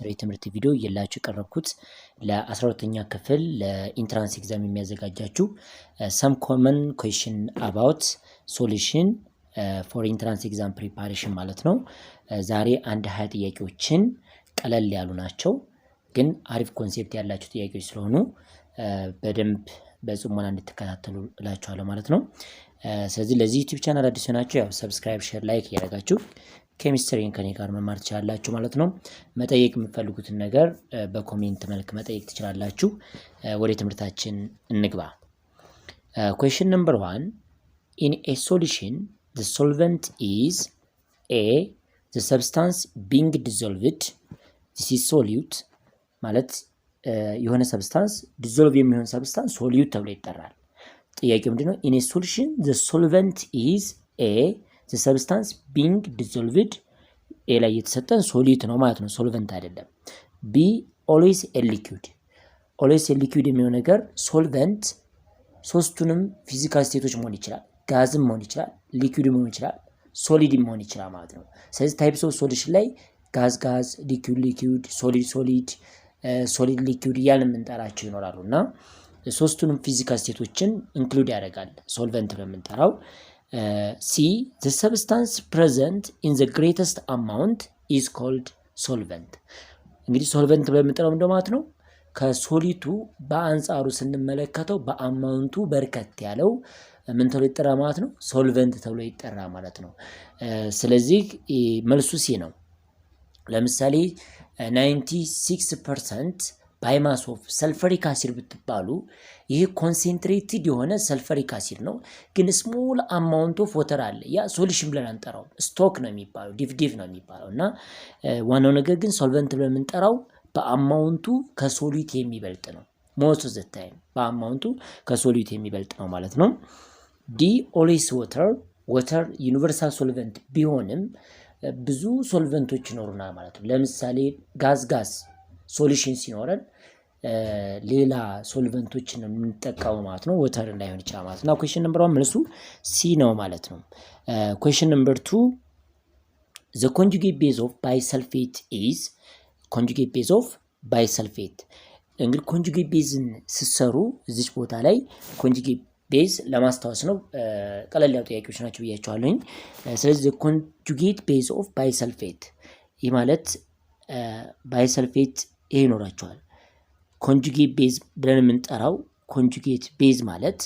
የትምህርት ቪዲዮ እየላችሁ ቀረብኩት ለ12ኛ ክፍል ለኢንትራንስ ኤግዛም የሚያዘጋጃችሁ some common question about solution for entrance exam preparation ማለት ነው። ዛሬ አንድ 20 ጥያቄዎችን ቀለል ያሉ ናቸው ግን አሪፍ ኮንሴፕት ያላችሁ ጥያቄዎች ስለሆኑ በደንብ በጽሞና እንድትከታተሉ እላችኋለሁ ማለት ነው። ስለዚህ ለዚህ ዩቲዩብ ቻናል አዲስ ናችሁ ያው ሰብስክራይብ፣ ሼር፣ ላይክ ያደርጋችሁ ኬሚስትሪን ከኔ ጋር መማር ትችላላችሁ ማለት ነው። መጠየቅ የምትፈልጉትን ነገር በኮሜንት መልክ መጠየቅ ትችላላችሁ። ወደ ትምህርታችን እንግባ። question number 1 in a solution the solvent is a the substance being dissolved this is solute ማለት የሆነ ሰብስታንስ ዲዞልቭ የሚሆን ሰብስታንስ ሶሊዩት ተብሎ ይጠራል። ጥያቄው ምንድነው? in a solution the solvent is a the substance being dissolved ኤ ላይ የተሰጠን ሶሊዩት ነው ማለት ነው፣ ሶልቨንት አይደለም። ቢ always a liquid always a liquid የሚሆን ነገር ሶልቨንት ሶስቱንም ፊዚካል ስቴቶች መሆን ይችላል። ጋዝም መሆን ይችላል፣ ሊኩዊድ መሆን ይችላል፣ ሶሊድ መሆን ይችላል ማለት ነው። ስለዚህ ታይፕስ ኦፍ ሶሉሽን ላይ ጋዝ ጋዝ፣ ሊኩዊድ ሊኩዊድ፣ ሶሊድ ሶሊድ፣ ሶሊድ ሊኩዊድ እያልን የምንጠራቸው ይኖራሉ እና ሶስቱንም ፊዚካል ስቴቶችን ኢንክሉድ ያደርጋል ሶልቨንት ብለን የምንጠራው። C the substance present in the greatest amount is called solvent። እንግዲህ ሶልቨንት ብለን የምንጠራው ምንድነው ማለት ነው? ከሶሊቱ በአንጻሩ ስንመለከተው በአማውንቱ በርከት ያለው ምን ተብሎ ይጠራ ማለት ነው? ሶልቨንት ተብሎ ይጠራ ማለት ነው። ስለዚህ መልሱ ሲ ነው። ለምሳሌ 96% ባይማስ ኦፍ ሰልፈሪክ አሲድ ብትባሉ ይሄ ኮንሴንትሬትድ የሆነ ሰልፈሪክ አሲድ ነው፣ ግን ስሞል አማውንት ኦፍ ወተር አለ። ያ ሶሉሽን ብለን አንጠራው፣ ስቶክ ነው የሚባለው፣ ዲፍዲፍ ነው የሚባለው። እና ዋናው ነገር ግን ሶልቨንት ብለን የምንጠራው በአማውንቱ ከሶሊዩት የሚበልጥ ነው። ሞስት ኦፍ ዘ ታይም በአማውንቱ ከሶሊዩት የሚበልጥ ነው ማለት ነው። ዲ ኦልዌይስ ወተር ዩኒቨርሳል ሶልቨንት ቢሆንም ብዙ ሶልቨንቶች ይኖሩናል ማለት ነው። ለምሳሌ ጋዝ ሶሉሽን ሲኖረን ሌላ ሶልቨንቶችን ነው የምንጠቀመው ማለት ነው፣ ወተር እንዳይሆን ይችላል ማለት ነው። ኩዌሽን ነምበር 1 መልሱ ሲ ነው ማለት ነው። ኩዌሽን ነምበር 2 the conjugate base of bisulfate is conjugate base of bisulfate። እንግዲህ ኮንጁጌት ቤዝን ሲሰሩ እዚህ ቦታ ላይ ኮንጁጌት ቤዝ ለማስታወስ ነው፣ ቀለል ያሉ ጥያቄዎች ናቸው ብያቸዋለሁኝ። ስለዚህ ኮንጁጌት ቤዝ ኦፍ ባይሰልፌት ይህ ማለት ባይሰልፌት ይሄ ይኖራቸዋል። ኮንጁጌት ቤዝ ብለን የምንጠራው ኮንጁጌት ቤዝ ማለት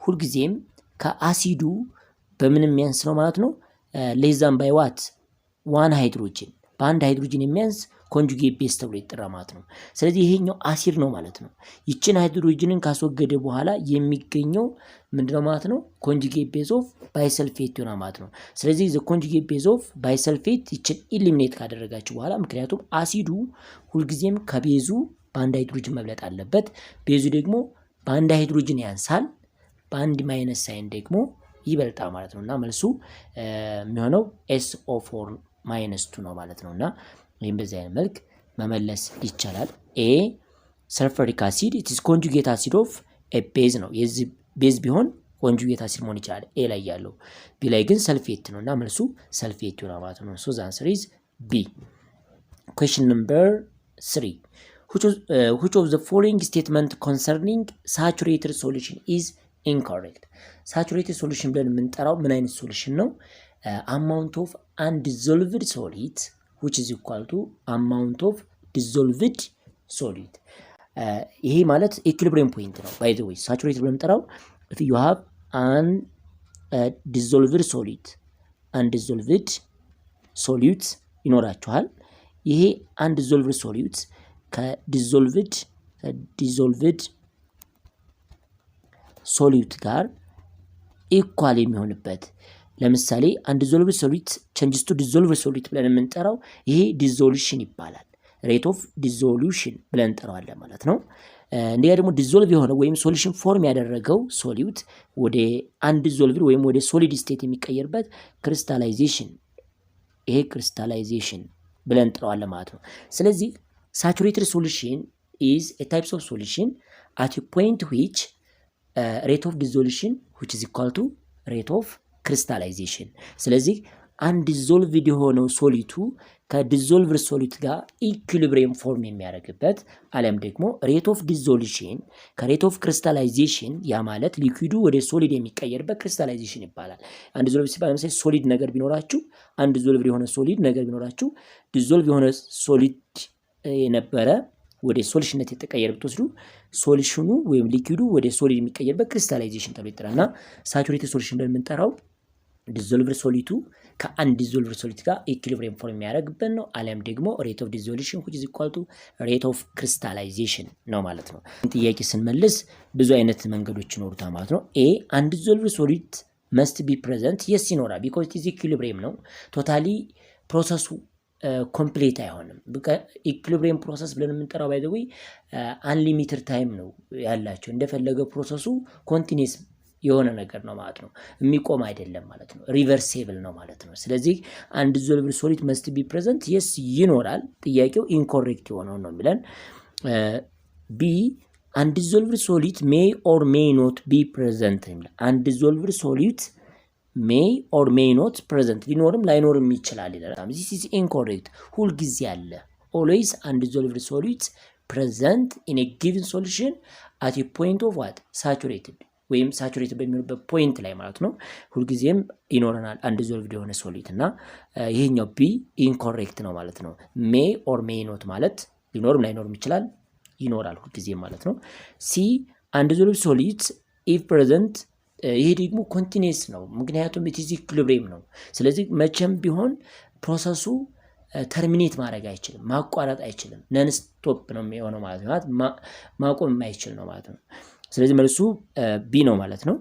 ሁልጊዜም ከአሲዱ በምን የሚያንስ ነው ማለት ነው። ሌዛን ባይ ዋት ዋን ሃይድሮጅን፣ በአንድ ሃይድሮጅን የሚያንስ ኮንጁጌት ቤዝ ተብሎ ይጠራ ማለት ነው። ስለዚህ ይሄኛው አሲድ ነው ማለት ነው። ይችን ሃይድሮጅንን ካስወገደ በኋላ የሚገኘው ምንድነው ማለት ነው? ኮንጁጌት ቤዝ ኦፍ ባይሰልፌት ይሆናል ማለት ነው። ስለዚህ ዘ ኮንጁጌት ቤዝ ኦፍ ባይሰልፌት ይችን ኢሊሚኔት ካደረጋችሁ በኋላ ምክንያቱም አሲዱ ሁልጊዜም ከቤዙ በአንድ ሃይድሮጅን መብለጥ አለበት። ቤዙ ደግሞ በአንድ ሃይድሮጅን ያንሳል፣ በአንድ ማይነስ ሳይን ደግሞ ይበልጣል ማለት ነው። እና መልሱ የሚሆነው SO4 -2 ነው ማለት ነው። እና ይህም በዚህ አይነት መልክ መመለስ ይቻላል። ኤ ሰልፈሪክ አሲድ ኢት ኢዝ ኮንጁጌት አሲድ ኦፍ ኤ ቤዝ ነው። የዚህ ቤዝ ቢሆን ኮንጁጌት አሲድ መሆን ይችላል ኤ ላይ ያለው። ቢ ላይ ግን ሰልፌት ነው እና መልሱ ሰልፌት ይሆናል ማለት ነው። ሶ ዘ አንሰር ኢዝ ቢ። ኩዌሽን ነምበር 3 which of the following statement concerning saturated solution is incorrect? saturated solution ብለን የምንጠራው ምን አይነት ሶሉሽን ነው? amount of undissolved solid which is equal to amount of dissolved solid። ይሄ ማለት ኢኩሊብሪየም ፖይንት ነው። by the way saturated ብለን የምንጠራው if you have an dissolved solute ይኖራችኋል። ይሄ undissolved solute ከዲዞልቭድ ሶሊዩት ጋር ኢኳል የሚሆንበት ለምሳሌ undissolved solute changes to dissolved solute ብለን የምንጠራው ይሄ ዲዞሉሽን ይባላል። ሬት ኦፍ ዲዞሉሽን ብለን እንጠራዋለን ማለት ነው። እንዲያ ደግሞ ዲዞልቭ የሆነ ወይም ሶሉሽን ፎርም ያደረገው ሶሊዩት ወደ undissolved ወይም ወደ ሶሊድ ስቴት የሚቀየርበት ክሪስታላይዜሽን፣ ይሄ ክሪስታላይዜሽን ብለን እንጠራዋለን ማለት ነው። ስለዚህ saturated solution is a type of solution at a point which rate of dissolution which is equal to ሬት ኦፍ ክሪስታላይዜሽን። ስለዚህ አንዲዞልቭድ የሆነው ሶሊቱ ከዲዞልቭድ ሶሊድ ጋር ኢኩሊብሪየም ፎርም የሚያደርግበት አሊያም ደግሞ ሬት ኦፍ ዲዞሉሽን ከሬት ኦፍ ክሪስታላይዜሽን ያ ማለት ሊኩዊዱ ወደ ሶሊድ የሚቀየርበት ክሪስታላይዜሽን ይባላል። አንዲዞልቭድ ሲባል ለምሳሌ ሶሊድ ነገር ቢኖራችሁ አንዲዞልቭድ የሆነ ሶሊድ ነገር ቢኖራችሁ ዲዞልቭ የሆነ ሶሊድ የነበረ ወደ ሶሉሽንነት የተቀየረ ብትወስዱ ሶሉሽኑ ወይም ሊኩዊዱ ወደ ሶሊድ የሚቀየርበት ክሪስታላይዜሽን ተብሎ ይጠራል። እና ሳቹሬትድ ሶሉሽን ብለን የምንጠራው ዲዞልቭድ ሶሊቱ ከአንድ ዲዞልቭድ ሶሊድ ጋር ኢኩሊብሪየም ፎርም የሚያደርግበት ነው። አሊያም ደግሞ ሬት ኦፍ ዲዞሉሽን which is equal to ሬት ኦፍ ክሪስታላይዜሽን ነው ማለት ነው። ጥያቄ ስንመልስ ብዙ አይነት መንገዶች ይኖሩታል ማለት ነው። ኤ አንድ ዲዞልቭድ ሶሊድ መስት ቢ ፕሬዘንት የስ ይኖራል ቢኮዝ ኢት ኢዝ ኢኩሊብሪየም ነው። ቶታሊ ፕሮሰሱ ኮምፕሌት አይሆንም። ኢኩሊብሪየም ፕሮሰስ ብለን የምንጠራው ባይ ዘ ዌይ አንሊሚትድ ታይም ነው ያላቸው። እንደፈለገ ፕሮሰሱ ኮንቲኒየስ የሆነ ነገር ነው ማለት ነው። የሚቆም አይደለም ማለት ነው። ሪቨርሴብል ነው ማለት ነው። ስለዚህ አንድ ዲዞልቭድ ሶሊድ መስት ቢ ፕሬዘንት የስ ይኖራል። ጥያቄው ኢንኮሬክት የሆነው ነው የሚለን። ቢ አንድ ዲዞልቭድ ሶሊድ ሜይ ኦር ሜይ ኖት ቢ ፕሬዘንት ይላል። አንድ ዲዞልቭድ ሶሊድ ሜይ ኦር ሜይ ኖት ፕሬዘንት ሊኖርም ላይኖርም ይችላል ይላል። ዚስ ኢዝ ኢንኮሬክት። ሁልጊዜ አለ። ኦልዌይስ አንድ ዲዞልቭድ ሶሊድ ፕሬዘንት ኢን ኤ ጊቭን ሶሉሽን አት ኤ ፖይንት ኦፍ ዋት ሳቹሬትድ ወይም ሳቹሬትድ በሚሆንበት ፖይንት ላይ ማለት ነው። ሁልጊዜም ይኖረናል አንድ ዲዞልቭድ የሆነ ሶሊድ እና ይሄኛው ቢ ኢንኮሬክት ነው ማለት ነው። ሜይ ኦር ሜይ ኖት ማለት ሊኖርም ላይኖርም ይችላል፣ ይኖራል ሁልጊዜም ማለት ነው። ሲ አንድ ዲዞልቭድ ሶሊድ ኢፍ ፕሬዘንት ይሄ ደግሞ ኮንቲኒየስ ነው፣ ምክንያቱም ኢት ኢዝ ኢኩሊብሪየም ነው። ስለዚህ መቼም ቢሆን ፕሮሰሱ ተርሚኔት ማድረግ አይችልም፣ ማቋረጥ አይችልም። ነን ስቶፕ ነው የሚሆነው ማለት ነው። ማቆም የማይችል ነው ማለት ነው። ስለዚህ መልሱ ቢ ነው ማለት ነው።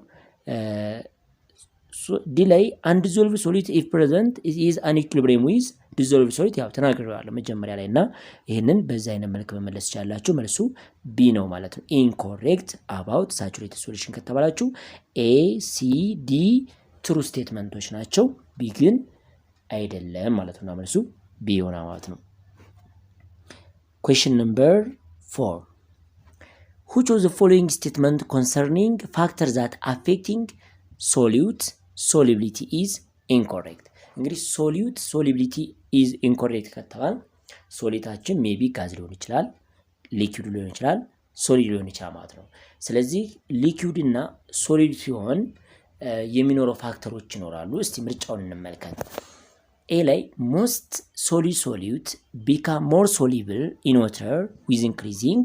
ዲ ላይ አንድ ዲዞልቭድ ሶሊድ ኢፍ ፕሬዘንት ኢዝ አን ኢኩሊብሪየም ዊዝ ዲዞልቭድ ሶሊድ ያው ተናግሬዋለሁ መጀመሪያ ላይ እና ይህንን በዚህ አይነት መልክ መመለስ ይቻላችሁ። መልሱ ቢ ነው ማለት ነው። ኢንኮሬክት አባውት ሳቹሬትድ ሶሉሽን ከተባላችሁ ኤ ሲ ዲ ትሩ ስቴትመንቶች ናቸው። ቢ ግን አይደለም ማለት ነው። መልሱ ቢ ይሆናል ማለት ነው። ኩዌስችን ነምበር 4 which of the following statement concerning factors that affecting solute solubility is incorrect? እንግዲህ solute solubility is incorrect ከተባል ሶሊታችን ሜቢ ጋዝ ሊሆን ይችላል፣ ሊኩዊድ ሊሆን ይችላል፣ ሶሊድ ሊሆን ይችላል ማለት ነው። ስለዚህ ሊኩዊድ እና ሶሊድ ሲሆን የሚኖረው ፋክተሮች ይኖራሉ። እስቲ ምርጫውን እንመልከት። ኤ ላይ most solid solute become more soluble in water with increasing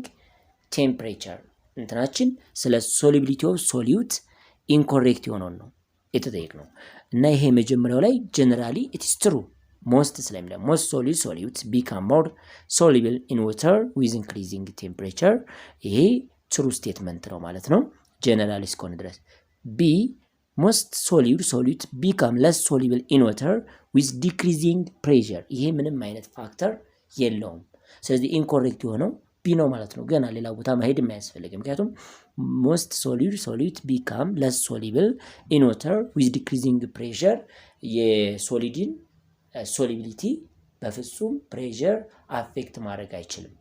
ቴምፕሬቸር እንትናችን ስለ ሶሊቢሊቲ ኦፍ ሶሊዩት ኢንኮሬክት የሆነውን ነው የተጠየቅነው እና ይሄ መጀመሪያው ላይ ጀነራሊ ኢት ኢዝ ትሩ ሞስት ስለሚለው ሞስት ሶሊድ ሶሊዩት ቢካም ሞር ሶሊብል ኢን ዋተር ዊዝ ኢንክሪዚንግ ቴምፕሬቸር ይሄ ትሩ ስቴትመንት ነው ማለት ነው ጀነራሊ እስከሆነ ድረስ። ቢ ሞስት ሶሊድ ሶሊዩት ቢካም ለስ ሶሊብል ኢን ዋተር ዊዝ ዲክሪዚንግ ፕሬሸር ይሄ ምንም አይነት ፋክተር የለውም። ስለዚህ ኢንኮሬክት የሆነው ቢ ነው ማለት ነው። ገና ሌላ ቦታ መሄድ የማያስፈልግም። ምክንያቱም ሞስት ሶሊድ ቢካም ለስ ሶሊብል ኢን ዋተር ዊዝ ዲክሪዚንግ ፕሬሸር የሶሊድን ሶሊቢሊቲ በፍጹም ፕሬሸር አፌክት ማድረግ አይችልም።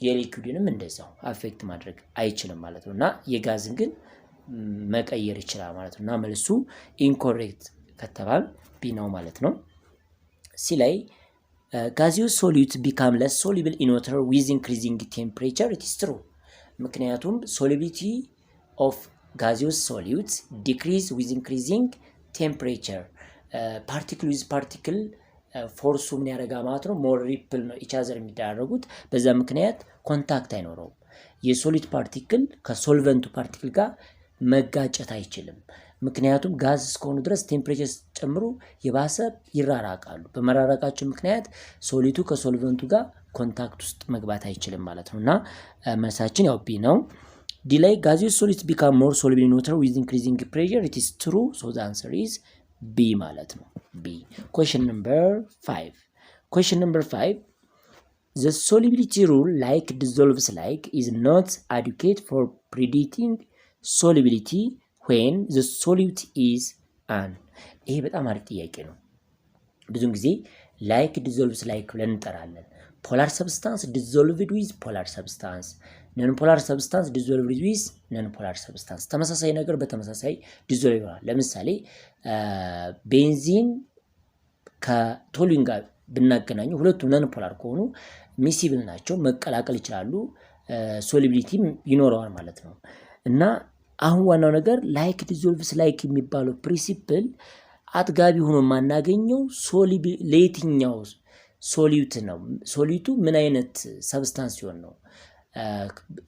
የሊኩዊድንም እንደዛው አፌክት ማድረግ አይችልም ማለት ነው እና የጋዝን ግን መቀየር ይችላል ማለት ነው እና መልሱ ኢንኮሬክት ከተባል ቢ ነው ማለት ነው። ሲ ላይ gaseous solutes become less soluble in water with increasing temperature. It is true. ምክንያቱም solubility of gaseous solutes decrease with increasing temperature. particle with particle ፎርሱ ምን ያደርጋ ማለት ነው ሞር ሪፕል ነው ኢች አዘር የሚደራረጉት በዛ ምክንያት ኮንታክት አይኖረውም። የሶሊድ ፓርቲክል ከሶልቨንቱ ፓርቲክል ጋር መጋጨት አይችልም። ምክንያቱም ጋዝ እስከሆኑ ድረስ ቴምፕሬቸር ጨምሮ የባሰ ይራራቃሉ። በመራራቃቸው ምክንያት ሶሊቱ ከሶልቨንቱ ጋር ኮንታክት ውስጥ መግባት አይችልም ማለት ነውና መልሳችን ያው ቢ ነው። ዲ ላይ gaseous solids become more soluble in water with increasing pressure. It is true, so the answer is B ማለት ነው B. Question number 5. Question number 5. The solubility rule like dissolves like is not adequate for predicting solubility when the solute is an. ይሄ በጣም አሪፍ ጥያቄ ነው። ብዙውን ጊዜ like dissolves like ብለን እንጠራለን። ፖላር ሰብስታንስ dissolved with ፖላር ሰብስታንስ ነን ፖላር ሰብስታንስ ዲዞልቭድ ዊዝ ነን ፖላር ሰብስታንስ ተመሳሳይ ነገር በተመሳሳይ ዲዞልቭ ይሆናል። ለምሳሌ ቤንዚን ከቶሉይን ጋር ብናገናኘው ሁለቱም ነን ፖላር ከሆኑ ሚሲብል ናቸው፣ መቀላቀል ይችላሉ፣ ሶሊቢሊቲ ይኖረዋል ማለት ነው። እና አሁን ዋናው ነገር ላይክ ዲዞልቭስ ላይክ የሚባለው ፕሪንሲፕል አጥጋቢ ሆኖ የማናገኘው ለየትኛው ሶሊዩት ነው? ሶሊዩቱ ምን አይነት ሰብስታንስ ሲሆን ነው?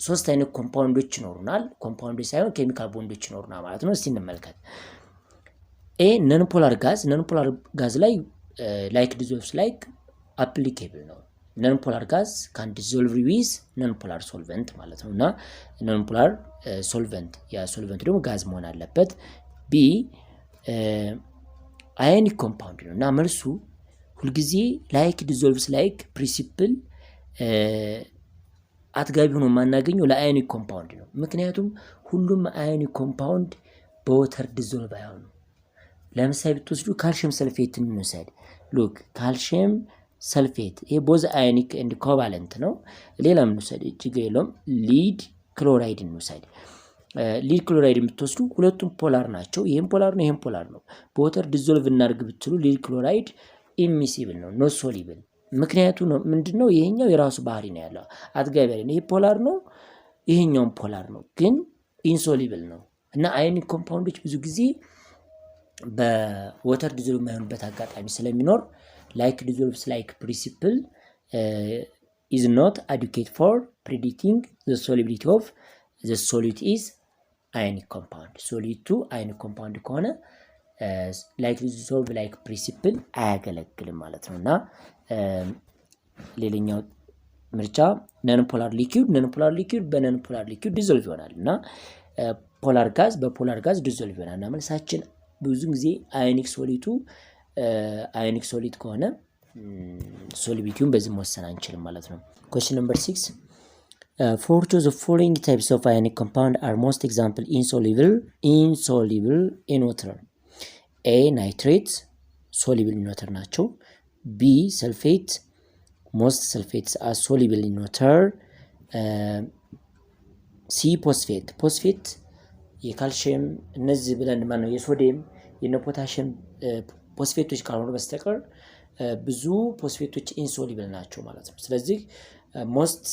ሶስት አይነት ኮምፓውንዶች ይኖሩናል። ኮምፓውንዶች ሳይሆን ኬሚካል ቦንዶች ይኖሩናል ማለት ነው። እስቲ እንመልከት። ነን ፖላር ጋዝ ላይ ላይክ ዲዞልቭስ ላይክ አፕሊኬብል ነው። ነን ፖላር ጋዝ ካን ዲዞልቭ ዊዝ ነን ፖላር ሶልቨንት ማለት ነው። እና ነን ፖላር ሶልቨንት ሶልቨንቱ ደግሞ ጋዝ መሆን አለበት። ቢ አዮኒክ ኮምፓውንድ ነው እና መልሱ ሁልጊዜ ላይክ ዲዞልቭስ ላይክ ፕሪንሲፕል አጥጋቢ ሆኖ የማናገኘው ለአዮኒክ ኮምፓውንድ ነው። ምክንያቱም ሁሉም አዮኒክ ኮምፓውንድ በወተር ዲዞልቭ አይሆኑ። ለምሳሌ ብትወስዱ ካልሽየም ሰልፌትን እንውሰድ። ሉክ ካልሽየም ሰልፌት ይሄ ቦዝ አዮኒክ ኤንድ ኮቫለንት ነው። ሌላ እንውሰድ፣ ችግር የለውም። ሊድ ክሎራይድ እንውሰድ። ሊድ ክሎራይድ የምትወስዱ ሁለቱም ፖላር ናቸው። ይሄም ፖላር ነው፣ ይሄም ፖላር ነው። በወተር ዲዞልቭ እናድርግ ብትሉ ሊድ ክሎራይድ ኢሚሲብል ነው፣ ኖት ሶሊብል። ምክንያቱ ነው ምንድነው? ይሄኛው የራሱ ባህሪ ነው ያለው፣ አጥጋቢ አይደለም። ይሄ ፖላር ነው፣ ይሄኛውም ፖላር ነው፣ ግን ኢንሶሊብል ነው። እና አዮኒክ ኮምፓውንዶች ብዙ ጊዜ በወተር ዲዞልቭ የማይሆንበት አጋጣሚ ስለሚኖር ላይክ ዲዞልቭስ ላይክ ፕሪንሲፕል ኢዝ ኖት አዲኩዌት ፎር ፕሪዲክቲንግ ዘ ሶሊቢሊቲ ኦፍ ዘ ሶሊድ ኢዝ አዮኒክ ኮምፓውንድ። ሶሊቱ አዮኒክ ኮምፓውንድ ከሆነ ላይክ ዲዞልቭ ላይክ ፕሪንሲፕል አያገለግልም ማለት ነው። እና ሌላኛው ምርጫ ነን ፖላር ሊኩዊድ በነን ፖላር ሊኩዊድ ዲዞልቭ ይሆናል እና ፖላር ጋዝ በፖላር ጋዝ ዲዞልቭ ይሆናል። እና መልሳችን ብዙ ጊዜ አዮኒክ ሶሊድ ከሆነ ሶሊቢሊቲውን በዚህ መወሰን አንችልም ማለት ነው። ኩዌስችን ነምበር 6 for choose the following types of ionic compound are most example insoluble in water. A nitrates soluble in water ናቸው። B sulfate most sulfates are soluble in water. C phosphate የካልሽየም እነዚህ ብለን ማነው የሶዲየም የፖታሽየም ፎስፌቶች ካልሆኑ በስተቀር ብዙ ፎስፌቶች ኢንሶሊብል ናቸው ማለት ነው። ስለዚህ ሞስት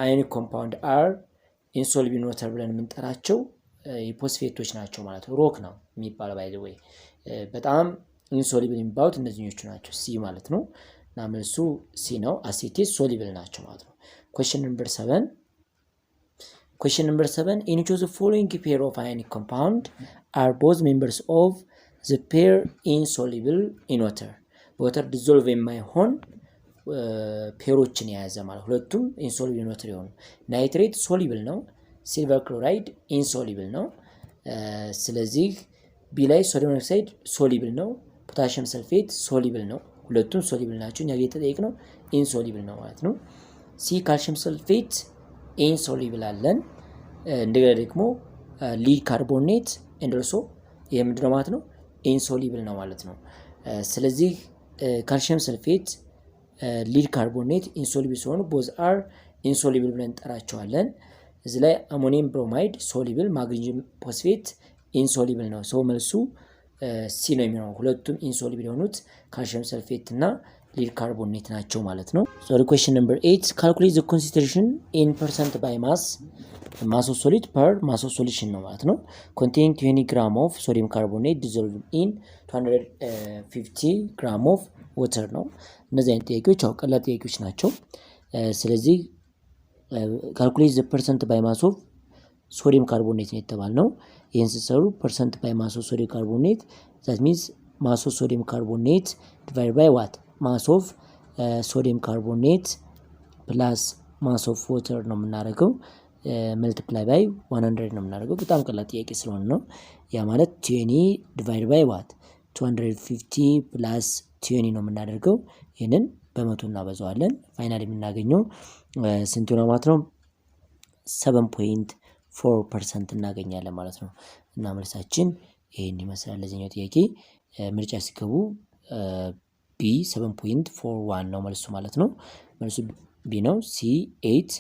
አዮኒክ ኮምፓውንድ አር ኢንሶሊብል ኢን ዋተር ብለን የምንጠራቸው የፎስፌቶች ናቸው ማለት ነው። ሮክ ነው የሚባለው ባይ ዘ ወይ በጣም ኢንሶሊብል የሚባሉት እነዚህኞቹ ናቸው፣ ሲ ማለት ነው። እና መልሱ ሲ ነው። አሴቴት ሶሊብል ናቸው ማለት ነው። ኩዌስችን ነምበር 7 in each of the following pair of ionic compound are both members of the pair insoluble in water. በወተር ዲዞልቭ የማይሆን ፔሮችን የያዘ ማለት ሁለቱም ኢንሶሉብል ኢን ዋተር የሆኑ ናይትሬት ሶሊብል ነው፣ ሲልቨር ክሎራይድ ኢንሶሊብል ነው። ስለዚህ ቢ ላይ ሶዲየም ኦክሳይድ ሶሊብል ነው፣ ፖታሽየም ሰልፌት ሶሊብል ነው። ሁለቱም ሶሊብል ናቸው። እኛ የተጠየቅነው ኢንሶሊብል ነው ማለት ነው። ሲ ካልሽየም ሰልፌት ኢንሶሊብል አለን። እንደገና ደግሞ ሊድ ካርቦኔት እንደርሶ ይሄ ምንድነው ማለት ነው? ኢንሶሊብል ነው ማለት ነው። ስለዚህ ካልሽየም ሰልፌት ሊድ ካርቦኔት ኢንሶሊብል ሲሆኑ ቦዝ አር ኢንሶሊብል ብለን እንጠራቸዋለን። እዚህ ላይ አሞኒየም ብሮማይድ ሶሊብል፣ ማግኒዥየም ፎስፌት ኢንሶሊብል ነው። ሰው መልሱ ሲ ነው የሚሆነው። ሁለቱም ኢንሶሊብል የሆኑት ካልሽየም ሰልፌት እና ሊድ ካርቦኔት ናቸው ማለት ነው። ሶሪ ኩዌስችን ነምበር 8 ካልኩሌት ዘ ኮንሰንትሬሽን ኢን ፐርሰንት ባይ ማስ ኦፍ ሶሊድ ፐር ማስ ኦፍ ሶሉሽን ነው ማለት ነው። ኮንቴኒንግ 20 ግራም ኦፍ ሶዲየም ካርቦኔት ዲዞልቭ ኢን 250 ግራም ኦፍ ወተር ነው። እነዚህ አይነት ጥያቄዎች ያው ቀላል ጥያቄዎች ናቸው። ስለዚህ ካልኩሌት ዘ ፐርሰንት ባይ ማስ ኦፍ ሶዲየም ካርቦኔት ነው የተባልነው። ይህን ስትሰሩ ፐርሰንት ባይ ማስ ኦፍ ሶዲየም ካርቦኔት ዛት ሚንስ ማስ ኦፍ ሶዲየም ካርቦኔት ዲቫይድ ባይ ዋት ማስ ኦፍ ሶዲየም ካርቦኔት ፕላስ ማስ ኦፍ ወተር ነው የምናደርገው። መልቲፕላይ ባይ 100 ነው የምናደርገው። በጣም ቀላል ጥያቄ ስለሆነ ነው። ያ ማለት 20 ዲቫይድ ባይ ዋት 250 ፕላስ 20 ነው የምናደርገው። ይህንን በመቶ እናበዛዋለን። ፋይናል የምናገኘው ስንት ነው ማለት ነው? 7.4% እናገኛለን ማለት ነው። እና መልሳችን ይሄን ይመስላል። ለዚህኛው ጥያቄ ምርጫ ሲገቡ ቢ 7.41 ነው መልሱ ማለት ነው። መልሱ ቢ ነው። ሲ 8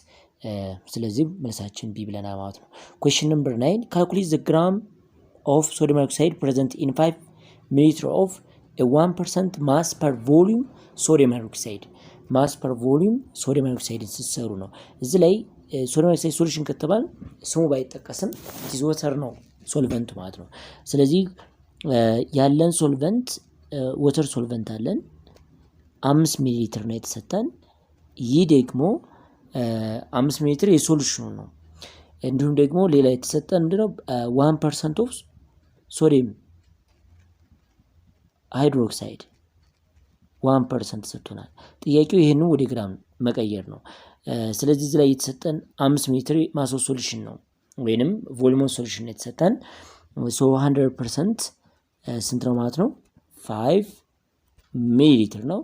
ስለዚህ መልሳችን ቢ ብለናል ማለት ነው። ኩዌስችን ነምበር 9 ካልኩሌት ዘ ግራም ኦፍ ሶዲየም ሃይድሮክሳይድ ፕሬዘንት ኢን 5 ሚሊሊትር ኦፍ 1% ማስ ፐር ቮሊዩም ሶዲየም ሃይድሮክሳይድ። ማስ ፐር ቮሊዩም ሶዲየም ሃይድሮክሳይድን ስትሰሩ ነው። እዚህ ላይ ሶዲየም ሃይድሮክሳይድ ሶሉሽን ከተባል ስሙ ባይጠቀስም ኢዝ ወተር ነው ሶልቨንት ማለት ነው። ስለዚህ ያለን ሶልቨንት ወተር ሶልቨንት አለን 5 ሚሊ ሊትር ነው የተሰጠን። ይህ ደግሞ 5 ሚሊ ሊትር የሶሉሽኑ ነው። እንዲሁም ደግሞ ሌላ የተሰጠን ምንድነው 1% ኦፍ ሶዲየም ሃይድሮክሳይድ 1% ሰጥቶናል። ጥያቄው ይሄንን ወደ ግራም መቀየር ነው። ስለዚህ እዚህ ላይ የተሰጠን 5 ሚሊ ሊትር ማስ ኦፍ ሶሉሽን ነው ወይንም ቮሊዩም ኦፍ ሶሉሽን የተሰጠን። ሶ 100% ስንት ነው ማለት ነው? 5 ሚሊ ሊትር ነው።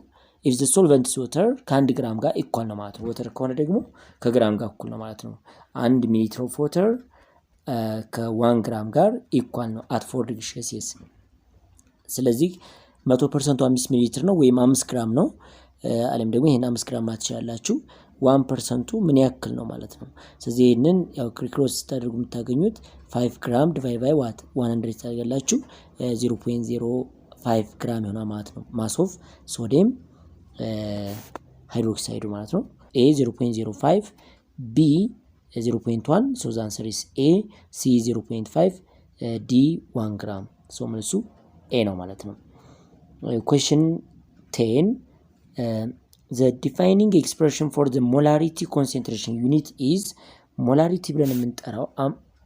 ኢፍ ዘ ሶልቨንት ኢዝ ወተር ከ1 ግራም ጋር ኢኳል ነው ማለት ነው። ወተር ከሆነ ደግሞ ከግራም ጋር እኩል ነው ማለት ነው። 1 ሚሊ ሊትር ኦፍ ወተር ከ1 ግራም ጋር ኢኳል ነው አት 4 ዲግሪ ሴልሺየስ። ስለዚህ 100% 5 ሚሊ ሊትር ነው ወይም 5 ግራም ነው። አለም ደግሞ ይሄን 5 ግራም ማለት ትችላላችሁ። 1% ምን ያክል ነው ማለት ነው። ስለዚህ ይሄንን ያው ክሪክሮስ ስታደርጉ የምታገኙት 5 ግራም ዲቫይድ ባይ ዋት 100 ታደርጋላችሁ 0.05 ግራም ይሆናል ማለት ነው። ማስ ኦፍ ሶዲየም ሃይድሮክሳይዱ ማለት ነው። ኤ 0.05 ቢ 0.1 ሶ ዘ አንሰር ኢዝ ኤ ሲ 0.5 ዲ 1 ግራም ሶ መልሱ ኤ ነው ማለት ነው። ኩዌስችን 10 the defining expression for the molarity concentration unit is molarity ብለን የምንጠራው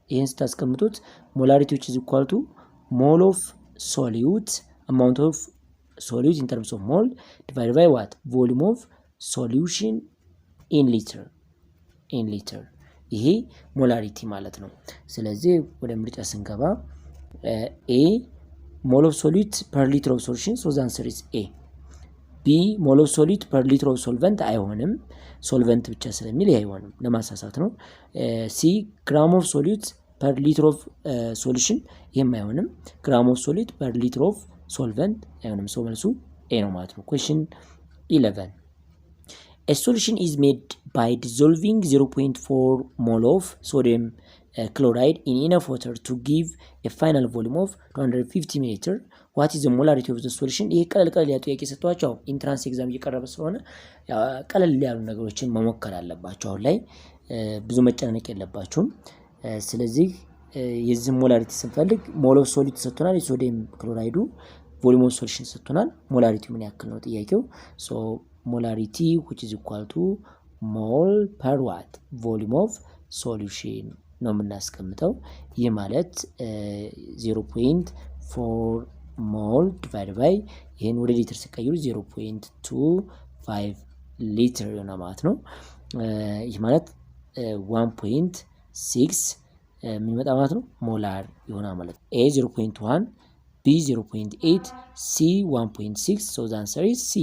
ይሄን ስታስቀምጡት molarity which is equal to mole of solute amount of solute in terms of mole divided by what volume of solution in liter ይሄ ሞላሪቲ ማለት ነው። ስለዚህ ወደ ምርጫ ስንገባ ኤ ሞል ኦፍ ሶሉት ፐር ሊትር ኦፍ ሶሉሽን ሶ ዘ አንሰር ኢዝ ኤ። ቢ ሞል ኦፍ ሶሊድ ፐር ሊትር ኦፍ ሶልቨንት አይሆንም፣ ሶልቨንት ብቻ ስለሚል ይህ አይሆንም፣ ለማሳሳት ነው። ሲ ግራም ኦፍ ሶሊድ ፐር ሊትር ኦፍ ሶሉሽን ይህም አይሆንም፣ ግራም ኦፍ ሶሊድ ፐር ሊትር ኦፍ ሶልቨንት አይሆንም። ሰው መልሱ ኤ ነው ማለት ነው። ኩዌስችን 11 A solution is made by dissolving 0.4 mole of sodium chloride in enough water to give a final volume of 250 ml. What is the molarity of the solution? ይሄ ቀለል ያሉ ጥያቄ ሰጥቷቸው ኢንትራንስ ኤግዛም እየቀረበ ስለሆነ ቀለል ያሉ ነገሮችን መሞከር አለባቸው። አሁን ላይ ብዙ መጨናነቅ የለባችሁም። ስለዚህ የዚህ ሞላሪቲ ስንፈልግ ሞል ኦፍ ሶሊድ ሰጥቶናል፣ የሶዲየም ክሎራይዱ ቮሊዩም ኦፍ ሶሉሽን ሰጥቶናል። ሞላሪቲው ምን ያክል ነው ጥያቄው። ሶ ሞላሪቲ which is equal to mole per what volume of solution ነው የምናስቀምጠው። ይህ ማለት 0.4 ሞል ዲቫይድ ባይ ይሄን ወደ ሊትር ሲቀይሩ 0.25 ሊትር ይሆናል ማለት ነው። ይህ ማለት 1.6 ምን ይመጣ ማለት ነው ሞላር ይሆናል ማለት ነው። A 0.1 B 0.8 C 1.6 so the answer is C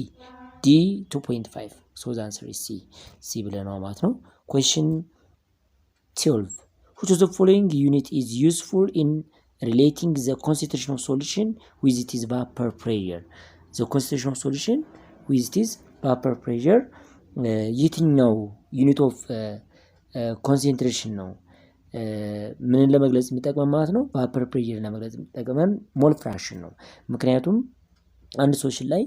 D 2.5 so the answer is C ብለናል ማለት ነው። question 12 which of the following unit is useful in relating the concentration of solution with its vapor pressure? The concentration of solution with its vapor pressure የትኛው ዩኒት ኦፍ ኮንሰንትሬሽን ነው ምንን ለመግለጽ የሚጠቅመን ማለት ነው? ቫፐር ፕሬሸር ለመግለጽ የሚጠቅመን ሞል ፍራክሽን ነው። ምክንያቱም አንድ ሶሉሽን ላይ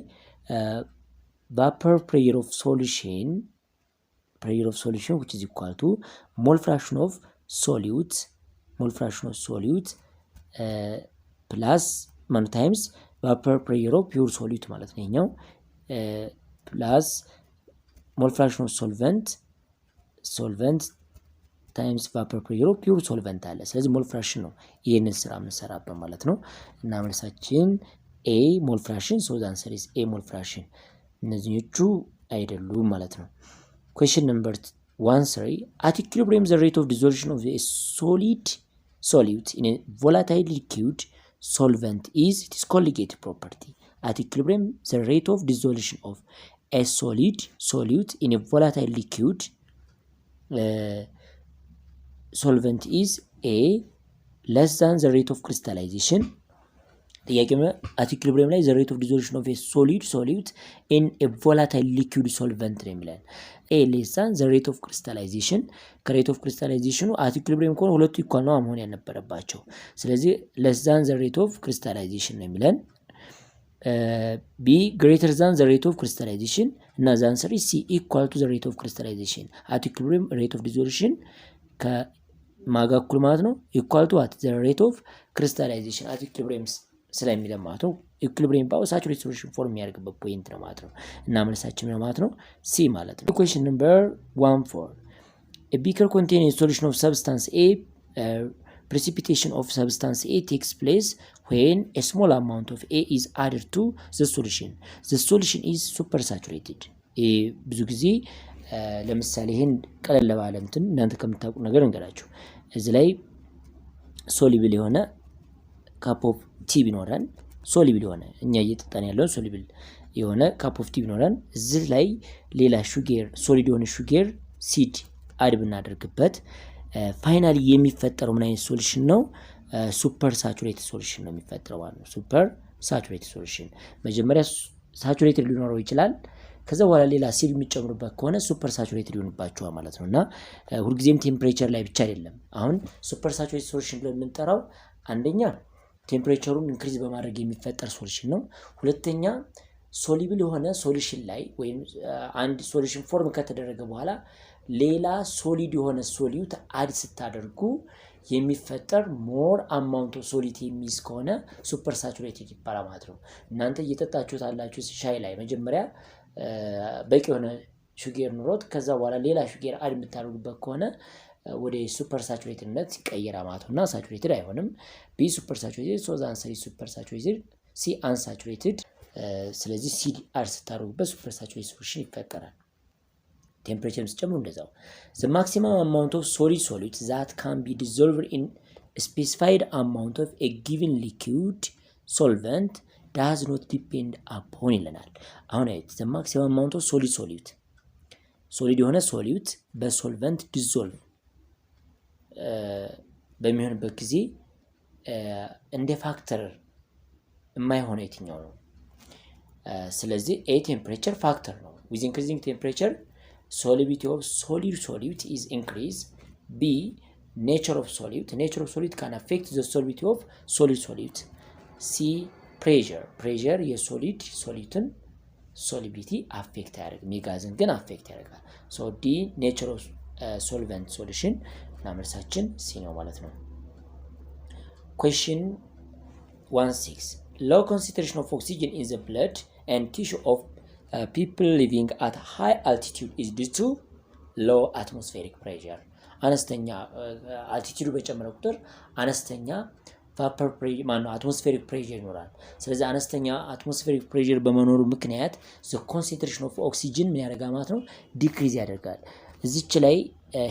ቫፐር ፕሬሸር ኦፍ ሶሉሽን which is equal to ሞል ፍራክሽን ኦፍ ሶሊዩት ፕላስ ማን ታይምስ ቫፐር ፕሬሸር ኦፍ ፒውር ሶሊዩት ማለት ነው። ይሄኛው ፕላስ ሞል ፍራክሽን ኦፍ ሶልቨንት ታይምስ ቫፐር ፕሬሸር ኦፍ ፒውር ሶልቨንት አለ። ስለዚህ ሞል ፍራክሽን ነው ይሄንን ስራ የምንሰራበት ማለት ነው። እና መልሳችን ኤ ሞል ፍራክሽን ሶ ዘ አንሰር ኢዝ ኤ ሞል ፍራክሽን። እነዚህኞቹ አይደሉም ማለት ነው። ኩዌስችን ነምበር 13 at equilibrium the rate of dissolution of a solute in a volatile liquid solvent is its colligative property. At equilibrium the rate of dissolution of a solute in a volatile liquid solvent is A less than the rate of crystallization, ጥያቄ at equilibrium ላይ the rate of dissolution of a solute in a volatile liquid solvent ነው የሚለን። a less than the rate of crystallization ከሬት ኦፍ ክሪስታላይዜሽኑ at equilibrium ከሆነ ሁለቱ ኢኳል ነው መሆን ያልነበረባቸው። ስለዚህ less than the rate of crystallization ነው የሚለን። b greater than the rate of crystallization እና the answer is c equal to the rate of crystallization at equilibrium rate of dissolution ከማጋ እኩል ማለት ነው equal to what the rate of crystallization at equilibrium ስለሚለን ማለት ነው። ኢኩሊብሪየም ባው ሳቹሬትድ ሶሉሽን ፎርም የሚያደርግበት ፖይንት ነው ማለት ነው። እና መልሳችን ነው ማለት ነው ሲ ማለት ነው። question number 14 a beaker containing a solution of substance A precipitation of substance A takes place when a small amount of A is added to the solution is supersaturated ብዙ ጊዜ ለምሳሌ ይሄን ቀለል ባለ እንትን እናንተ ከምታውቁ ነገር እንገራችሁ እዚህ ላይ ሶሊብል የሆነ ካፕ ኦፍ ቲ ቢኖረን ሶሊብል የሆነ እኛ እየጠጣን ያለው ሶሊብል የሆነ ካፕ ኦፍ ቲ ቢኖረን እዚህ ላይ ሌላ ሹገር ሶሊድ የሆነ ሹገር ሲድ አድ ብናደርግበት ፋይናሊ የሚፈጠረው ምን አይነት ሶሉሽን ነው? ሱፐር ሳቹሬትድ ሶሉሽን ነው የሚፈጠረው ማለት ነው። ሱፐር ሳቹሬትድ ሶሉሽን መጀመሪያ ሳቹሬትድ ሊኖረው ይችላል። ከዛ በኋላ ሌላ ሲድ የሚጨምሩበት ከሆነ ሱፐር ሳቹሬትድ ይሆንባቸዋል ማለት ነውና ሁልጊዜም ቴምፕሬቸር ላይ ብቻ አይደለም። አሁን ሱፐር ሳቹሬትድ ሶሉሽን ብለን የምንጠራው አንደኛ ቴምፕሬቸሩን ኢንክሪዝ በማድረግ የሚፈጠር ሶሉሽን ነው። ሁለተኛ ሶሊብል የሆነ ሶሉሽን ላይ ወይም አንድ ሶሉሽን ፎርም ከተደረገ በኋላ ሌላ ሶሊድ የሆነ ሶሊዩት አድ ስታደርጉ የሚፈጠር ሞር አማውንት ኦፍ ሶሊድ የሚይዝ ከሆነ ሱፐር ሳቹሬትድ ይባላል ማለት ነው። እናንተ እየጠጣችሁት አላችሁ ሻይ ላይ መጀመሪያ በቂ የሆነ ሹገር ኑሮት ከዛ በኋላ ሌላ ሹገር አድ የምታደርጉበት ከሆነ ወደ ሱፐር ሳቹሬትድነት ይቀየራል ማለት ነውና ሳቹሬትድ አይሆንም። ቢ ሱፐር ሳቹሬትድ ሶ ዘ አንሰር ኢዝ ሱፐር ሳቹሬትድ ሲ አንሳቹሬትድ ስለዚህ ሲድ አድ ስታደርጉበት ሱፐር ሳቹሬትድ ሶሉሽን ይፈጠራል። ቴምፕሬቸር ሲጨምሩ እንደዛው the maximum amount of solid solute that can be dissolved in a specified amount of a given liquid solvent does not depend upon ይለናል። አሁን the maximum amount of solid solute ሶሊድ የሆነ ሶሊዩት በሶልቨንት ዲዞልቭ በሚሆንበት ጊዜ እንደ ፋክተር የማይሆነው የትኛው ነው? ስለዚህ a temperature factor ነው። with increasing temperature solubility of solute is increased. B nature of solute can affect the solubility of solute. C pressure የሶሊድ ሶሊዩትን ሶሊቢሊቲ አፌክት ያደርጋል፣ ሜጋዝን ግን አፌክት ያደርጋል። ሶ ዲ ኔቸር ኦፍ ሶልቨንት ሶሉሽን እና መልሳችን ሲ ነው ማለት ነው። question 16 low concentration of oxygen in the blood and tissue of people living at high altitude is due to low atmospheric pressure አነስተኛ አልቲቲዩድ በጨመረ ቁጥር አነስተኛ ቫፐር ፕሬሸር ማነው አትሞስፌሪክ ፕሬሸር ይኖራል። ስለዚህ አነስተኛ አትሞስፌሪክ ፕሬሸር በመኖሩ ምክንያት the concentration of oxygen ምን ያደርጋል ማለት ነው ዲክሪዝ ያደርጋል። እዚች ላይ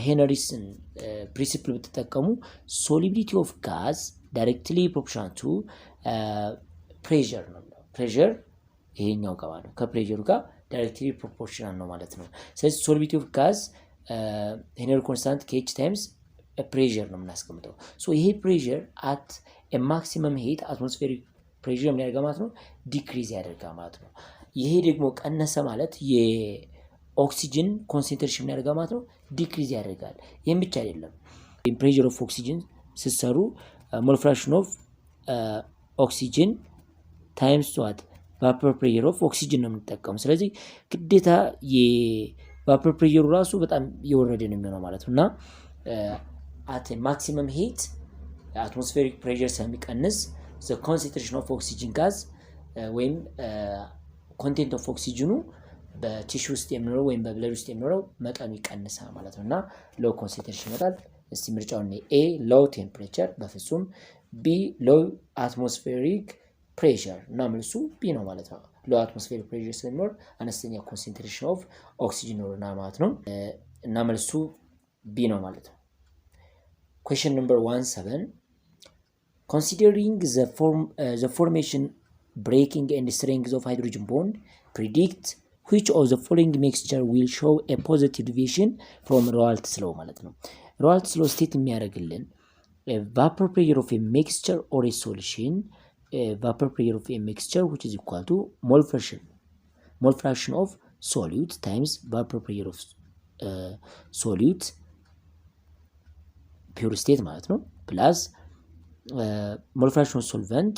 ሄነሪስን ፕሪንሲፕል ብትጠቀሙ solubility of gas directly proportional to pressure ነው። ፕሬሸር ይሄኛው ጋር ነው ከፕሬሸሩ ጋር ዳይሬክትሊ ፕሮፖርሽናል ነው ማለት ነው። ስለዚህ solubility of gas ሄነሪ ኮንስታንት kh times ፕሬሸር ነው የምናስቀምጠው። ሶ ይሄ ፕሬሸር አት ማክሲመም ሂት አትሞስፌሪክ ፕሬሸር ምን ያደርጋል ማለት ነው ዲክሪዝ ያደርጋል ማለት ነው። ይሄ ደግሞ ቀነሰ ማለት የኦክሲጅን ኮንሰንትሬሽን ምን ያደርጋል ማለት ነው ዲክሪዝ ያደርጋል። ይሄን ብቻ አይደለም ፕሬሸር ኦፍ ኦክሲጅን ሲሰሩ ሞል ፍራክሽን ኦፍ ኦክሲጅን ታይምስ ዋት ቫፐር ፕሬሸር ኦፍ ኦክሲጅን ነው የምንጠቀመው። ስለዚህ ግዴታ የቫፐር ፕሬሸሩ ራሱ በጣም የወረደ ነው የሚሆነው ማለት ነውና at a maximum heat atmospheric pressure ስለሚቀንስ the concentration of oxygen gas ወይም content of oxygen በቲሹ ውስጥ የሚኖረው ወይም በብለድ ውስጥ የሚኖረው መጠኑ ይቀንሳል ማለት ነውና low concentration ይመጣል። እስቲ ምርጫውን A low temperature በፍጹም፣ B low atmospheric pressure እና መልሱ B ነው ማለት ነው። low atmospheric pressure ስለሚኖር አነስተኛ concentration of oxygen ይኖርና ማለት ነው እና መልሱ B ነው ማለት ነው። question number 17 considering the formation, breaking and strength of hydrogen bond, predict which of the following mixture will show a positive deviation from Raoult's law ማለት ነው። Raoult's law ስቴት የሚያደርግልን vapor pressure of a mixture or a solution vapor pressure of a mixture which is equal to mole fraction of solute times vapor pressure of solute pure state ማለት ነው ፕላስ mole fraction of solvent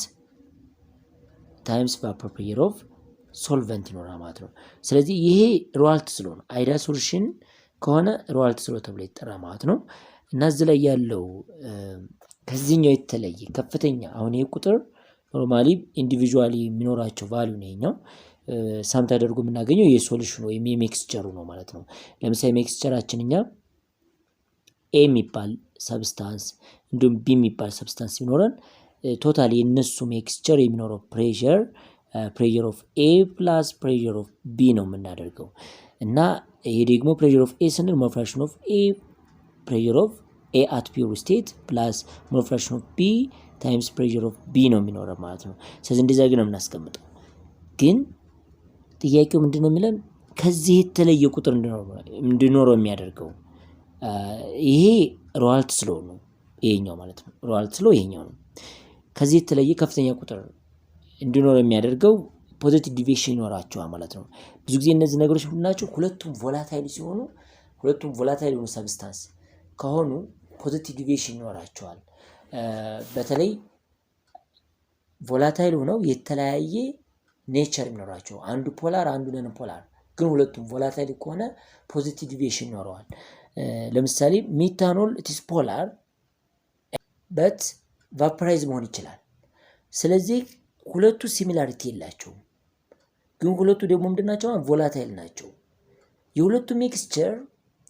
times vapor pressure of solvent ይኖራል ማለት ነው። ስለዚህ ይሄ ሮዋልት ስሎ ነው። አይዲያል ሶሉሽን ከሆነ ሮዋልት ስሎ ተብሎ ይጠራል ማለት ነው። እና እዚህ ላይ ያለው ከዚህኛው የተለየ ከፍተኛ አሁን ይሄ ቁጥር ኖርማሊ ኢንዲቪጁዋሊ የሚኖራቸው ቫልዩ ነው ይሄኛው ሳም ተደርጎ የምናገኘው የሶሉሽን ወይም የሚክስቸሩ ነው ማለት ነው። ለምሳሌ ሚክስቸራችን እኛ ኤ የሚባል ሰብስታንስ እንዲሁም ቢ የሚባል ሰብስታንስ ቢኖረን ቶታሊ የነሱ ሚክስቸር የሚኖረው ፕሬሸር ኦፍ ኤ ፕላስ ፕሬሸር ኦፍ ቢ ነው የምናደርገው እና ይሄ ደግሞ ፕሬሸር ኦፍ ኤ ስንል ሞል ፍራክሽን ኦፍ ኤ ፕሬሸር ኦፍ ኤ አት ፒውር ስቴት ፕላስ ሞል ፍራክሽን ኦፍ ቢ ታይምስ ፕሬሸር ኦፍ ቢ ነው የሚኖረው ማለት ነው። ስለዚህ እንደዛ ግን ነው የምናስቀምጠው። ግን ጥያቄው ምንድነው የሚለን ከዚህ የተለየ ቁጥር እንዲኖረው የሚያደርገው ይሄ ሮዋልት ስሎ ነው ይሄኛው ማለት ነው። ሮዋልት ስሎ ይሄኛው ነው። ከዚህ የተለየ ከፍተኛ ቁጥር እንዲኖር የሚያደርገው ፖዚቲቭ ዲቪዬሽን ይኖራቸዋል ማለት ነው። ብዙ ጊዜ እነዚህ ነገሮች ምንድናቸው? ሁለቱም ቮላታይል ሲሆኑ ሁለቱም ቮላታይል የሆኑ ሰብስታንስ ከሆኑ ፖዚቲቭ ዲቪዬሽን ይኖራቸዋል። በተለይ ቮላታይል ሆነው የተለያየ ኔቸር የሚኖራቸው አንዱ ፖላር አንዱ ነን ፖላር ግን ሁለቱም ቮላታይል ከሆነ ፖዚቲቭ ዲቪዬሽን ይኖረዋል። ለምሳሌ ሜታኖል ኢትስ ፖላር በት ቫፖራይዝ መሆን ይችላል። ስለዚህ ሁለቱ ሲሚላሪቲ የላቸውም። ግን ሁለቱ ደግሞ ምንድናቸው? ቮላታይል ናቸው። የሁለቱ ሚክስቸር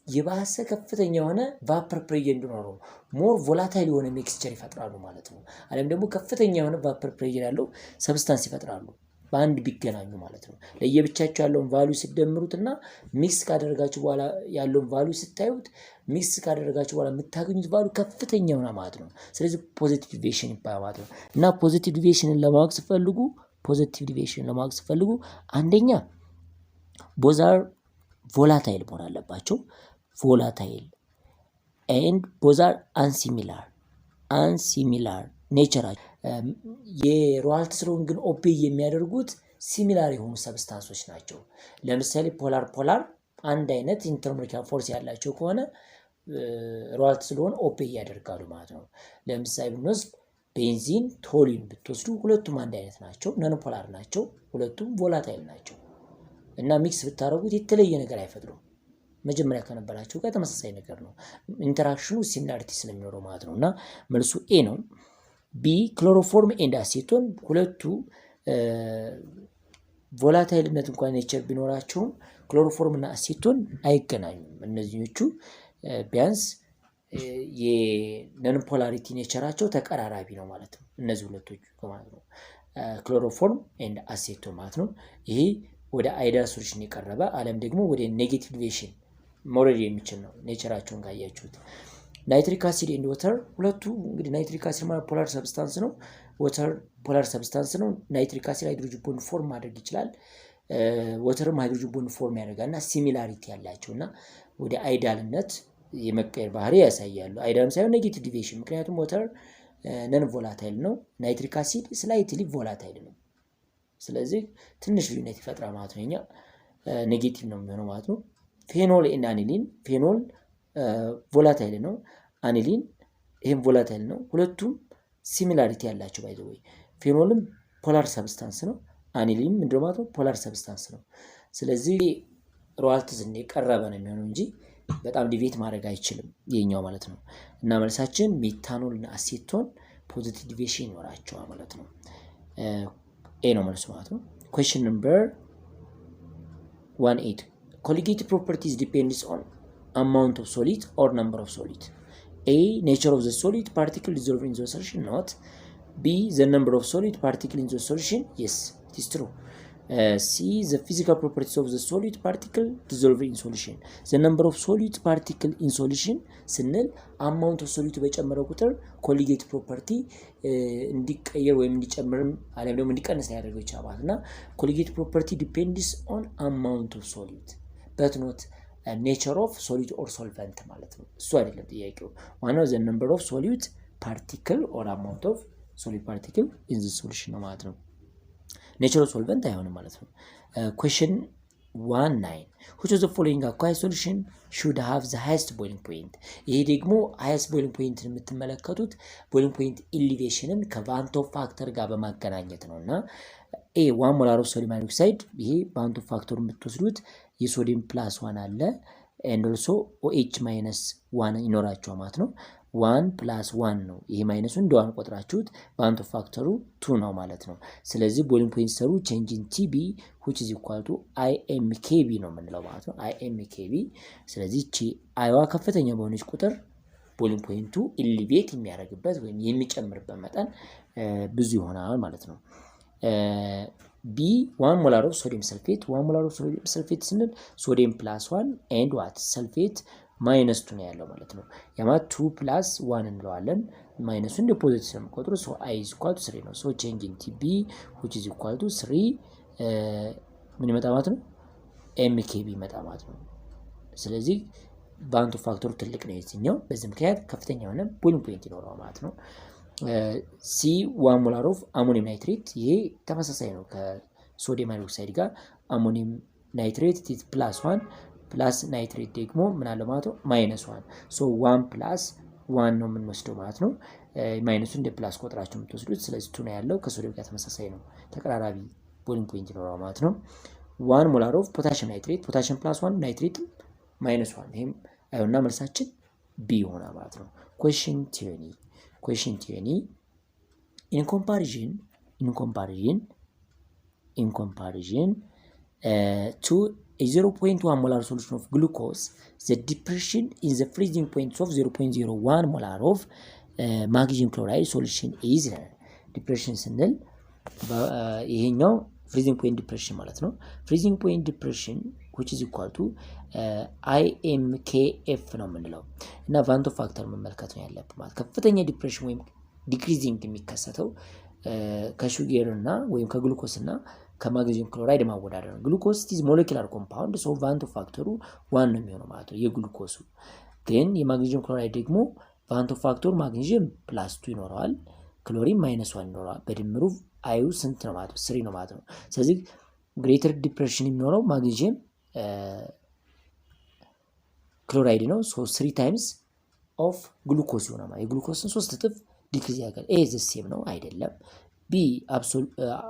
የባሰ ከፍተኛ የሆነ ቫፐር ፕሬሸር እንዲኖረው ሞር ቮላታይል የሆነ ሚክስቸር ይፈጥራሉ ማለት ነው። አለም ደግሞ ከፍተኛ የሆነ ቫፐር ፕሬሸር ያለው ሰብስታንስ ይፈጥራሉ በአንድ ቢገናኙ ማለት ነው። ለየብቻቸው ያለውን ቫልዩ ሲደምሩትና ሚክስ ካደረጋችሁ በኋላ ያለውን ቫልዩ ስታዩት ሚክስ ካደረጋችሁ በኋላ የምታገኙት ቫልዩ ከፍተኛ የሆነ ማለት ነው። ስለዚህ ፖዚቲቭ ዲቪዬሽን ይባላል ማለት ነው። እና ፖዚቲቭ ዲቪዬሽንን ለማወቅ ሲፈልጉ አንደኛ ቦዛር ቮላታይል መሆን አለባቸው። ቮላታይል ኤንድ ቦዛር አንሲሚላር ኔቸራቸው የሮዋልት ስሎን ግን ኦቤይ የሚያደርጉት ሲሚላር የሆኑ ሰብስታንሶች ናቸው። ለምሳሌ ፖላር አንድ አይነት ኢንተርሞሊኩላር ፎርስ ያላቸው ከሆነ ሮዋልት ስሎን ኦቤይ ያደርጋሉ ማለት ነው። ለምሳሌ ብንወስድ ቤንዚን ቶሊን ብትወስዱ ሁለቱም አንድ አይነት ናቸው፣ ነን ፖላር ናቸው፣ ሁለቱም ቮላታይል ናቸው እና ሚክስ ብታደርጉት የተለየ ነገር አይፈጥሩም። መጀመሪያ ከነበራቸው ጋር ተመሳሳይ ነገር ነው። ኢንተራክሽኑ ሲሚላሪቲ ስለሚኖረው ማለት ነው እና መልሱ ኤ ነው። ቢ ክሎሮፎርም ኤንድ አሴቶን ሁለቱ ቮላታይልነት እንኳን ኔቸር ቢኖራቸውም ክሎሮፎርም እና አሴቶን አይገናኙም። እነዚህኞቹ ቢያንስ የነን ፖላሪቲ ኔቸራቸው ተቀራራቢ ነው ማለት ነው። እነዚህ ሁለቶቹ ማለት ነው ክሎሮፎርም ኤንድ አሴቶን ማለት ነው። ይሄ ወደ አይዲያል ሶሉሽን የቀረበ አለም ደግሞ ወደ ኔጌቲቭ ዲቪዬሽን መውረድ የሚችል ነው ኔቸራቸውን ካያችሁት። ናይትሪክ አሲድ ኤንድ ወተር ሁለቱ እንግዲህ ናይትሪክ አሲድ ማለት ፖላር ሰብስታንስ ነው። ወተር ፖላር ሰብስታንስ ነው። ናይትሪክ አሲድ ሃይድሮጅን ቦንድ ፎርም ማድረግ ይችላል። ወተርም ሃይድሮጅን ቦንድ ፎርም ያደርጋል እና ሲሚላሪቲ ያላቸው እና ወደ አይዳልነት የመቀየር ባህሪ ያሳያሉ። አይዳልም ሳይሆን ኔጌቲቭ ዲቪዬሽን፣ ምክንያቱም ወተር ነን ቮላታይል ነው፣ ናይትሪክ አሲድ ስላይትሊ ቮላታይል ነው። ስለዚህ ትንሽ ልዩነት ይፈጥራል ማለት ነው። እኛ ኔጌቲቭ ነው የሚሆነው ማለት ነው። ፌኖል እና አኒሊን ፌኖል ቮላታይል ነው፣ አኒሊን ይሄም ቮላታይል ነው። ሁለቱም ሲሚላሪቲ ያላቸው ባይ ዘ ወይ ፌኖልም ፖላር ሰብስታንስ ነው፣ አኒሊንም ምንድነው ማለት ነው ፖላር ሰብስታንስ ነው። ስለዚህ ሮዋልት ዝን የቀረበ ነው የሚሆነው እንጂ በጣም ዲቪዬት ማድረግ አይችልም ይሄኛው ማለት ነው። እና መልሳችን ሜታኖል እና አሴቶን ፖዚቲቭ ዲቪዬሽን ይኖራቸዋል ማለት ነው። ኤ ነው መልሱ ማለት ነው። ኩዌስችን ነምበር 18 colligative properties depends on amount of solid or number of solid. A, nature of the solid particle dissolved in the solution, not. B, the number of solid particle in the solution, yes, it is true. C, the physical properties of the solid particle dissolved in solution. The number of solid particle in solution ስንል amount of solid በጨመረ ቁጥር colligative property እንዲቀየር ወይም እንዲጨምርም አለም ደግሞ እንዲቀንስ ያደርገው ይችላል እና colligative property depends on amount of solid but not nature of solid or solvent ማለት ነው። እሱ አይደለም ጥያቄው። ዋናው the number of solid particle or amount of ሶሊድ ፓርቲክል ኢን ዚስ ሶሉሽን ነው ማለት ነው። ኔቸራል ሶልቨንት አይሆንም ማለት ነው። ኩዌስችን 19 which of the following aqueous solution should have the highest boiling point? ይሄ ደግሞ highest boiling point የምትመለከቱት boiling point elevation ከቫንቶ ፋክተር ጋር በማገናኘት ነውና ኤ 1 ሞላር ኦፍ ሶዲየም ሃይድሮክሳይድ ይሄ ቫንቶ ፋክተር የምትወስዱት የሶዲየም ፕላስ 1 አለ and also OH minus 1 ይኖራቸው ማለት ነው። 1 plus 1 ነው። ይሄ ማይነሱ እንደ 1 ቆጥራችሁት ቫንቶ ፋክተሩ 2 ነው ማለት ነው። ስለዚህ ቦይሊንግ ፖይንት ሰሩ ቼንጅ ኢን ቲቢ which is equal to IMKB ነው የምንለው ማለት ነው። IMKB ስለዚህ እቺ አይዋ ከፍተኛ በሆነች ቁጥር ቦይሊንግ ፖይንቱ ኢሊቬት የሚያደርግበት ወይም የሚጨምርበት መጠን ብዙ ይሆናል ማለት ነው። ቢ 1 ሞላር ኦፍ ሶዲየም ሰልፌት 1 ሞላር ኦፍ ሶዲየም ሰልፌት ስንል ሶዲየም ፕላስ 1 ኤንድ ዋት ሰልፌት ማይነስ 2 ነው ያለው ማለት ነው። ያማት 2 ፕላስ 1 እንለዋለን ማይነሱ እንደ ፖዚቲቭ ስለምቆጥሩ ሶ i is equal to 3 ነው። ሶ ቼንጅ ኢን ቲቢ which is equal to 3 ምን ይመጣ ማለት ነው mkb ይመጣ ማለት ነው። ስለዚህ ቫንቶ ፋክተሩ ትልቅ ነው የዚህኛው በዚህ ምክንያት ከፍተኛ የሆነ ቦይሊንግ ፖይንት ይኖረዋል ማለት ነው። ሲ 1 ሞላር ኦፍ አሞኒየም ናይትሬት ይሄ ተመሳሳይ ነው ከሶዲየም ሃይድሮክሳይድ ጋር አሞኒየም ናይትሬት ቲ ፕላስ 1 ፕላስ ናይትሬት ደግሞ ምን አለ ማለት ነው ማይነስ 1 ሶ 1 ፕላስ 1 ነው የምንወስደው ማለት ነው። ማይነሱ እንደ ፕላስ ቆጥራችሁ የምትወስዱት ስለዚህ 2 ነው ያለው ከሶዲየም ጋር ተመሳሳይ ነው ተቀራራቢ ቦይሊንግ ፖይንት ይኖረዋል ማለት ነው። 1 ሞላር ኦፍ ፖታሺየም ናይትሬት ፖታሺየም ፕላስ 1 ናይትሬት ማይነስ 1 ይሄም አይሆንና መልሳችን ቢ ይሆናል ማለት ነው። question 20 in comparison to a 0.1 molar solution of glucose the depression in the freezing point of 0.01 molar of magnesium chloride solution is depression ስንል ይሄኛው freezing point depression ማለት ነው። freezing point depression which is equal to IMKF ነው የምንለው እና ቫንቶ ፋክተር መመልከት ነው ያለብን ማለት ከፍተኛ ዲፕሬሽን ወይም ዲክሪዚንግ የሚከሰተው ከሹገር እና ወይም ከግሉኮስ እና ከማግኔዚየም ክሎራይድ ማወዳደር ነው። ግሉኮስ is molecular compound so ቫንቶ ፋክተሩ 1 ነው የሚሆነው ማለት ነው የግሉኮሱ ግን የማግኔዚየም ክሎራይድ ደግሞ ቫንቶ ፋክተሩ ማግኔዚየም ፕላስ 2 ይኖረዋል ክሎሪን ማይነስ 1 ይኖረዋል በድምሩ አዩ ስንት ነው ማለት ነው 3 ነው ማለት ነው። ስለዚህ ግሬተር ዲፕሬሽን የሚኖረው ማግኔዚየም ክሎራይድ ነው ሶ 3 ታይምስ ኦፍ ግሉኮስ ይሆናል ማለት የግሉኮስን 3 እጥፍ ዲክሪዝ ያደርጋል። ኤ ዘ ሴም ነው አይደለም። ቢ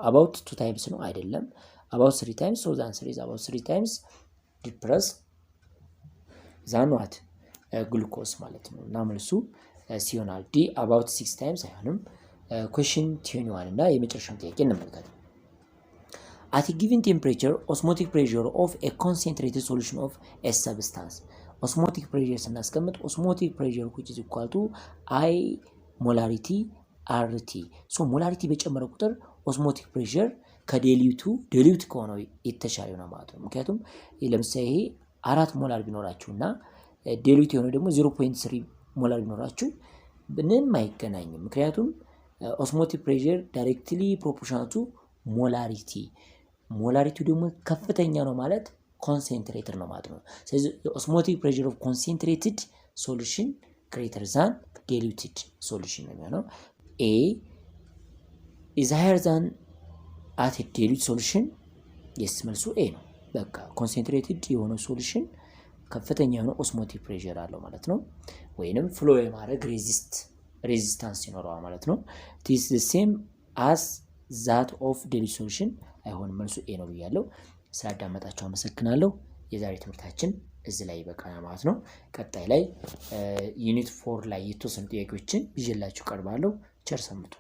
አባውት 2 ታይምስ ነው አይደለም። አባውት 3 ታይምስ ሶ ዘ አንሰር ኢዝ አባውት 3 ታይምስ ዲፕረስ ዛን ዋት ግሉኮስ ማለት ነው እና መልሱ ሲ ይሆናል። ዲ አባውት 6 ታይምስ አይሆንም። question 21 እና የመጨረሻው ጥያቄ እንመልከት። at a given temperature osmotic pressure of a concentrated solution of a substance osmotic pressure ስናስቀምጥ osmotic pressure which is equal to I molarity RT so molarity በጨመረ ቁጥር osmotic pressure ከዲሉት ከሆነው የተሻለ ነው ማለት ነው። ምክንያቱም ለምሳሌ ይሄ 4 ሞላር ቢኖራችሁና ዲሉት የሆነ ደግሞ 0.3 ሞላር ቢኖራችሁ ምንም አይገናኝም። ምክንያቱም osmotic pressure directly proportional to molarity ሞላሪቲው ደግሞ ከፍተኛ ነው ማለት ኮንሰንትሬትድ ነው ማለት ነው። ስለዚህ osmotic pressure of concentrated solution greater than diluted solution ነው የሚሆነው። A is higher than at a dilute solution yes መልሱ A ነው። በቃ ኮንሰንትሬትድ የሆነ ሶሉሽን ከፍተኛ የሆነ osmotic pressure አለው ማለት ነው። ወይንም ፍሎ የማድረግ ሬዚስታንስ ይኖረዋል ማለት ነው። it is the same as that of dilute solution አይሆንም መልሱ ኤ ነው ብያለሁ። ስላዳመጣችሁ አመሰግናለሁ። የዛሬ ትምህርታችን እዚህ ላይ ይበቃናል ማለት ነው። ቀጣይ ላይ ዩኒት 4 ላይ የተወሰኑ ጥያቄዎችን ይዤላችሁ ቀርባለሁ። ቸር ሰንብቱ።